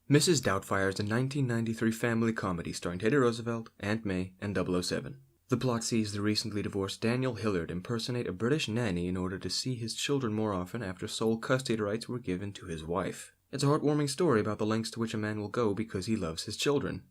Mrs. Doubtfire is a 1993 family comedy starring Teddy Roosevelt, Aunt May, and 007. The plot sees the recently divorced Daniel Hillard impersonate a British nanny in order to see his children more often after sole custody rights were given to his wife. It's a heartwarming story about the lengths to which a man will go because he loves his children.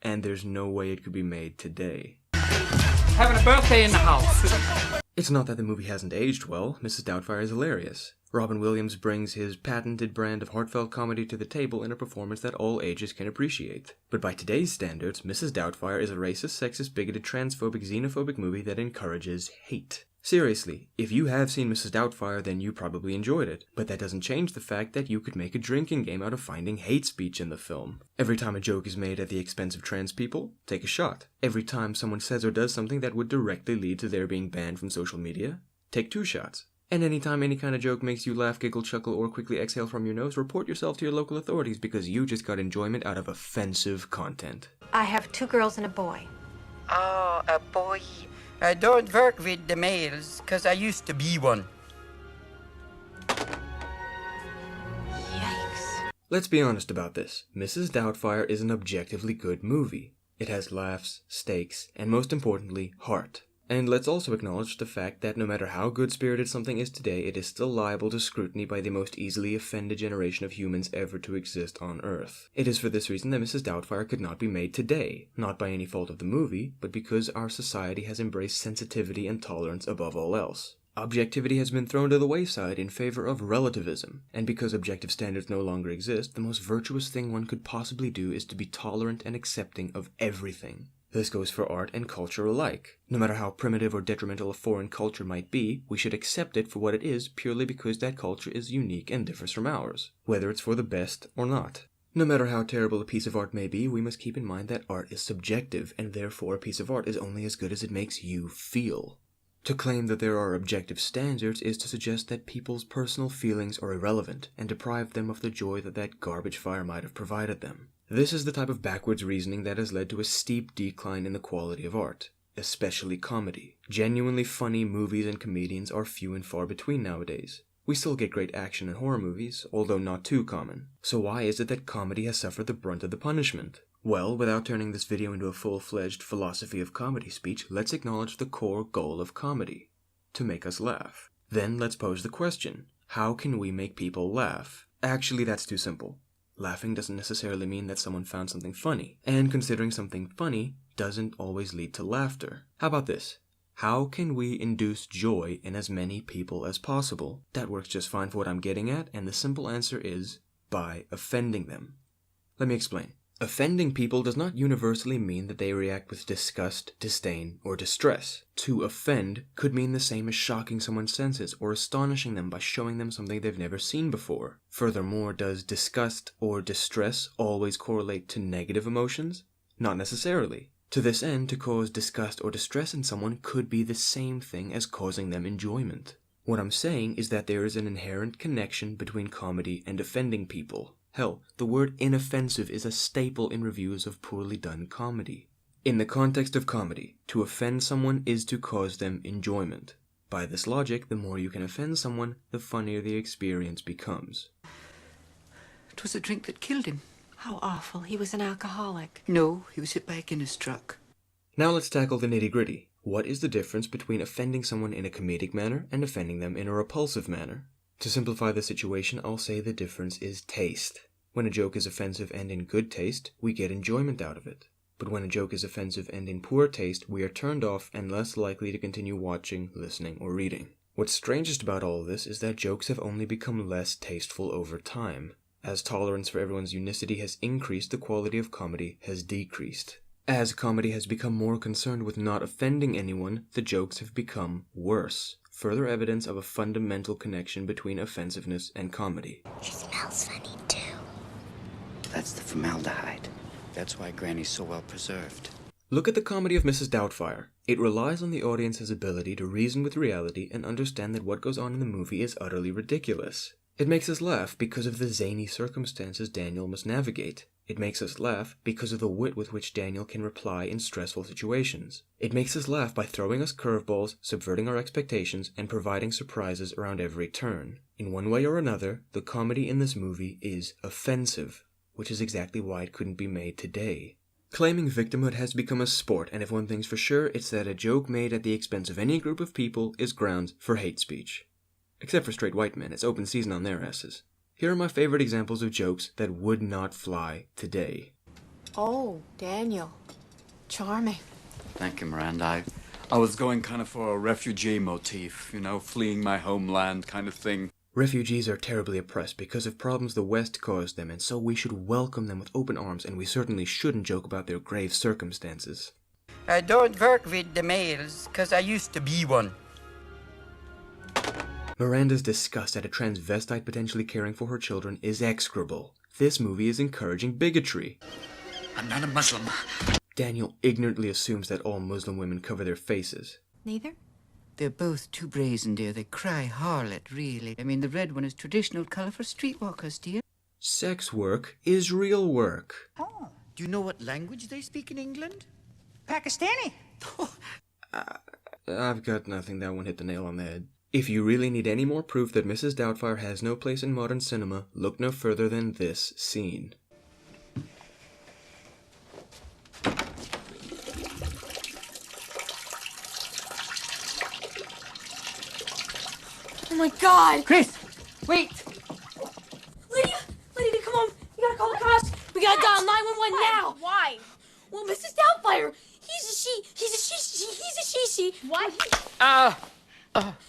And there's no way it could be made today. Having a birthday in the house. It's not that the movie hasn't aged well. Mrs. Doubtfire is hilarious. Robin Williams brings his patented brand of heartfelt comedy to the table in a performance that all ages can appreciate. But by today's standards, Mrs. Doubtfire is a racist, sexist, bigoted, transphobic, xenophobic movie that encourages hate. Seriously, if you have seen Mrs. Doubtfire, then you probably enjoyed it. But that doesn't change the fact that you could make a drinking game out of finding hate speech in the film. Every time a joke is made at the expense of trans people, take a shot. Every time someone says or does something that would directly lead to their being banned from social media, take 2 shots. And anytime any kind of joke makes you laugh, giggle, chuckle, or quickly exhale from your nose, report yourself to your local authorities because you just got enjoyment out of offensive content. I have 2 girls and a boy. Oh, a boy. I don't work with the males, because I used to be one. Yikes. Let's be honest about this. Mrs. Doubtfire is an objectively good movie. It has laughs, stakes, and most importantly, heart. And let's also acknowledge the fact that no matter how good-spirited something is today, it is still liable to scrutiny by the most easily offended generation of humans ever to exist on Earth. It is for this reason that Mrs. Doubtfire could not be made today, not by any fault of the movie, but because our society has embraced sensitivity and tolerance above all else. Objectivity has been thrown to the wayside in favor of relativism, and because objective standards no longer exist, the most virtuous thing one could possibly do is to be tolerant and accepting of everything. This goes for art and culture alike. No matter how primitive or detrimental a foreign culture might be, we should accept it for what it is purely because that culture is unique and differs from ours, whether it's for the best or not. No matter how terrible a piece of art may be, we must keep in mind that art is subjective, and therefore a piece of art is only as good as it makes you feel. To claim that there are objective standards is to suggest that people's personal feelings are irrelevant and deprive them of the joy that garbage fire might have provided them. This is the type of backwards reasoning that has led to a steep decline in the quality of art, especially comedy. Genuinely funny movies and comedians are few and far between nowadays. We still get great action and horror movies, although not too common. So why is it that comedy has suffered the brunt of the punishment? Well, without turning this video into a full-fledged philosophy of comedy speech, let's acknowledge the core goal of comedy: to make us laugh. Then let's pose the question: how can we make people laugh? Actually, that's too simple. Laughing doesn't necessarily mean that someone found something funny, and considering something funny doesn't always lead to laughter. How about this? How can we induce joy in as many people as possible? That works just fine for what I'm getting at, and the simple answer is by offending them. Let me explain. Offending people does not universally mean that they react with disgust, disdain, or distress. To offend could mean the same as shocking someone's senses or astonishing them by showing them something they've never seen before. Furthermore, does disgust or distress always correlate to negative emotions? Not necessarily. To this end, to cause disgust or distress in someone could be the same thing as causing them enjoyment. What I'm saying is that there is an inherent connection between comedy and offending people. Hell, the word inoffensive is a staple in reviews of poorly done comedy. In the context of comedy, to offend someone is to cause them enjoyment. By this logic, the more you can offend someone, the funnier the experience becomes. It was a drink that killed him. How awful. He was an alcoholic. No, he was hit by a Guinness truck. Now let's tackle the nitty-gritty. What is the difference between offending someone in a comedic manner and offending them in a repulsive manner? To simplify the situation, I'll say the difference is taste. When a joke is offensive and in good taste, we get enjoyment out of it. But when a joke is offensive and in poor taste, we are turned off and less likely to continue watching, listening, or reading. What's strangest about all of this is that jokes have only become less tasteful over time. As tolerance for everyone's unicity has increased, the quality of comedy has decreased. As comedy has become more concerned with not offending anyone, the jokes have become worse. Further evidence of a fundamental connection between offensiveness and comedy. He smells funny too. That's the formaldehyde. That's why Granny's so well preserved. Look at the comedy of Mrs. Doubtfire. It relies on the audience's ability to reason with reality and understand that what goes on in the movie is utterly ridiculous. It makes us laugh because of the zany circumstances Daniel must navigate. It makes us laugh because of the wit with which Daniel can reply in stressful situations. It makes us laugh by throwing us curveballs, subverting our expectations, and providing surprises around every turn. In one way or another, the comedy in this movie is offensive. which is exactly why it couldn't be made today. Claiming victimhood has become a sport, and if one thing's for sure, it's that a joke made at the expense of any group of people is grounds for hate speech. Except for straight white men, it's open season on their asses. Here are my favorite examples of jokes that would not fly today. Oh, Daniel. Charming. Thank you, Miranda. I was going kind of for a refugee motif, fleeing my homeland kind of thing. Refugees are terribly oppressed because of problems the West caused them, and so we should welcome them with open arms, and we certainly shouldn't joke about their grave circumstances. I don't work with the males, because I used to be one. Miranda's disgust at a transvestite potentially caring for her children is execrable. This movie is encouraging bigotry. I'm not a Muslim. Daniel ignorantly assumes that all Muslim women cover their faces. Neither? They're both too brazen, dear. They cry harlot, really. I mean, the red one is traditional colour for streetwalkers, dear. Sex work is real work. Oh. Do you know what language they speak in England? Pakistani. I've got nothing. That one hit the nail on the head. If you really need any more proof that Mrs. Doubtfire has no place in modern cinema, look no further than this scene. Oh my God! Chris, wait. Lydia, come on. You gotta call the cops. We gotta dial 911 now. Why? Well, Mrs. Doubtfire, he's a she. What?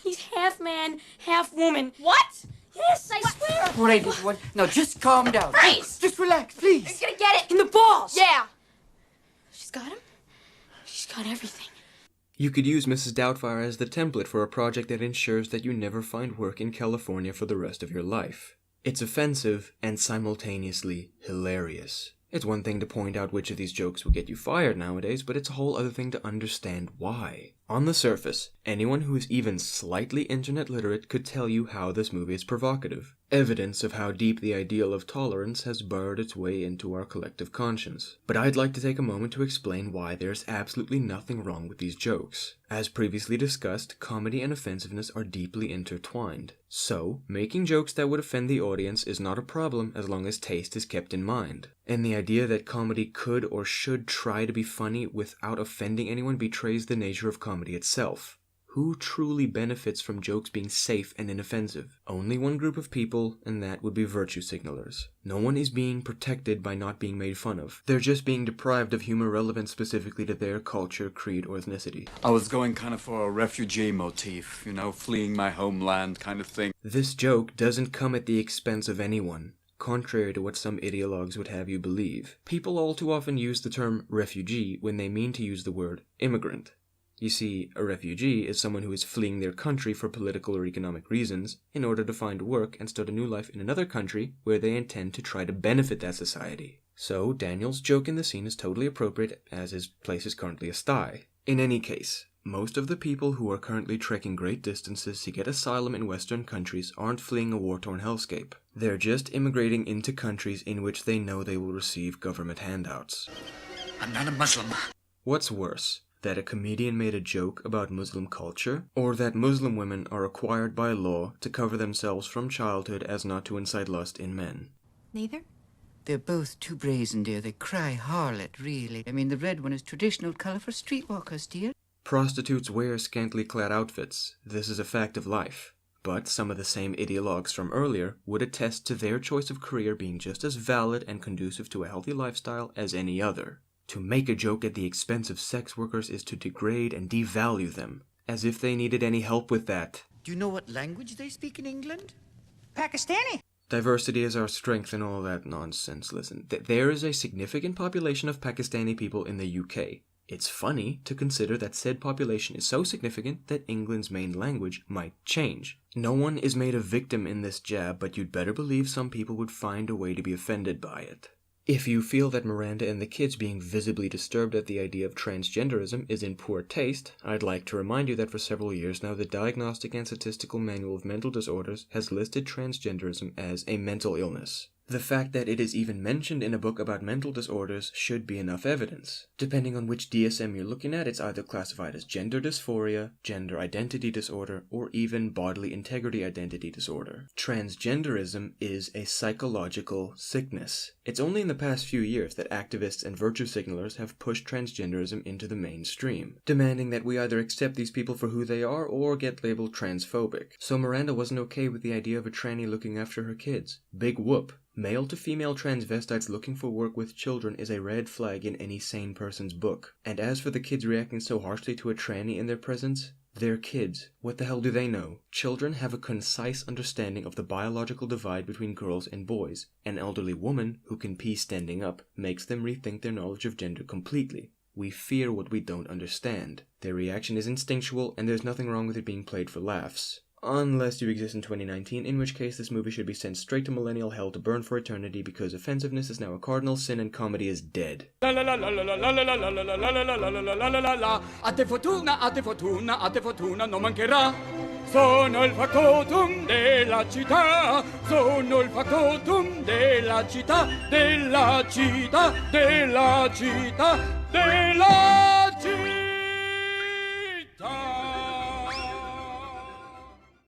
He's half man, half woman. What? Yes, I swear. All right, everyone. Now, just calm down. Freeze! Just relax, please. He's gonna get it. In the balls. Yeah. She's got him. She's got everything. You could use Mrs. Doubtfire as the template for a project that ensures that you never find work in California for the rest of your life. It's offensive and simultaneously hilarious. It's one thing to point out which of these jokes will get you fired nowadays, but it's a whole other thing to understand why. On the surface, anyone who is even slightly internet literate could tell you how this movie is provocative. Evidence of how deep the ideal of tolerance has burrowed its way into our collective conscience. But I'd like to take a moment to explain why there's absolutely nothing wrong with these jokes. As previously discussed, comedy and offensiveness are deeply intertwined. So, making jokes that would offend the audience is not a problem as long as taste is kept in mind. And the idea that comedy could or should try to be funny without offending anyone betrays the nature of comedy itself. Who truly benefits from jokes being safe and inoffensive? Only one group of people, and that would be virtue signalers. No one is being protected by not being made fun of. They're just being deprived of humor relevant specifically to their culture, creed, or ethnicity. I was going kind of for a refugee motif, fleeing my homeland kind of thing. This joke doesn't come at the expense of anyone. Contrary to what some ideologues would have you believe. People all too often use the term refugee when they mean to use the word immigrant. You see, a refugee is someone who is fleeing their country for political or economic reasons in order to find work and start a new life in another country where they intend to try to benefit that society. So, Daniel's joke in the scene is totally appropriate as his place is currently a sty. In any case, most of the people who are currently trekking great distances to get asylum in Western countries aren't fleeing a war-torn hellscape. They're just immigrating into countries in which they know they will receive government handouts. I'm not a Muslim. What's worse? That a comedian made a joke about Muslim culture, or that Muslim women are required by law to cover themselves from childhood as not to incite lust in men? Neither? They're both too brazen, dear. They cry harlot, really. I mean, the red one is traditional colour for streetwalkers, dear. Prostitutes wear scantily clad outfits. This is a fact of life. But some of the same ideologues from earlier would attest to their choice of career being just as valid and conducive to a healthy lifestyle as any other. To make a joke at the expense of sex workers is to degrade and devalue them, as if they needed any help with that. Do you know what language they speak in England? Pakistani. Diversity is our strength and all that nonsense. Listen, there is a significant population of Pakistani people in the UK. It's funny to consider that said population is so significant that England's main language might change. No one is made a victim in this jab, but you'd better believe some people would find a way to be offended by it. If you feel that Miranda and the kids being visibly disturbed at the idea of transgenderism is in poor taste, I'd like to remind you that for several years now the Diagnostic and Statistical Manual of Mental Disorders has listed transgenderism as a mental illness. The fact that it is even mentioned in a book about mental disorders should be enough evidence. Depending on which DSM you're looking at, it's either classified as gender dysphoria, gender identity disorder, or even bodily integrity identity disorder. Transgenderism is a psychological sickness. It's only in the past few years that activists and virtue signalers have pushed transgenderism into the mainstream, demanding that we either accept these people for who they are or get labeled transphobic. So Miranda wasn't okay with the idea of a tranny looking after her kids. Big whoop. Male to female transvestites looking for work with children is a red flag in any sane person's book. And as for the kids reacting so harshly to a tranny in their presence, they're kids. What the hell do they know? Children have a concise understanding of the biological divide between girls and boys. An elderly woman who can pee standing up makes them rethink their knowledge of gender completely. We fear what we don't understand. Their reaction is instinctual, and there's nothing wrong with it being played for laughs. Unless you exist in 2019, in which case this movie should be sent straight to millennial hell to burn for eternity because offensiveness is now a cardinal sin and comedy is dead. A te fortuna non mancherà. Sono il factotum della città, sono il factotum della città, della città, della città, della città.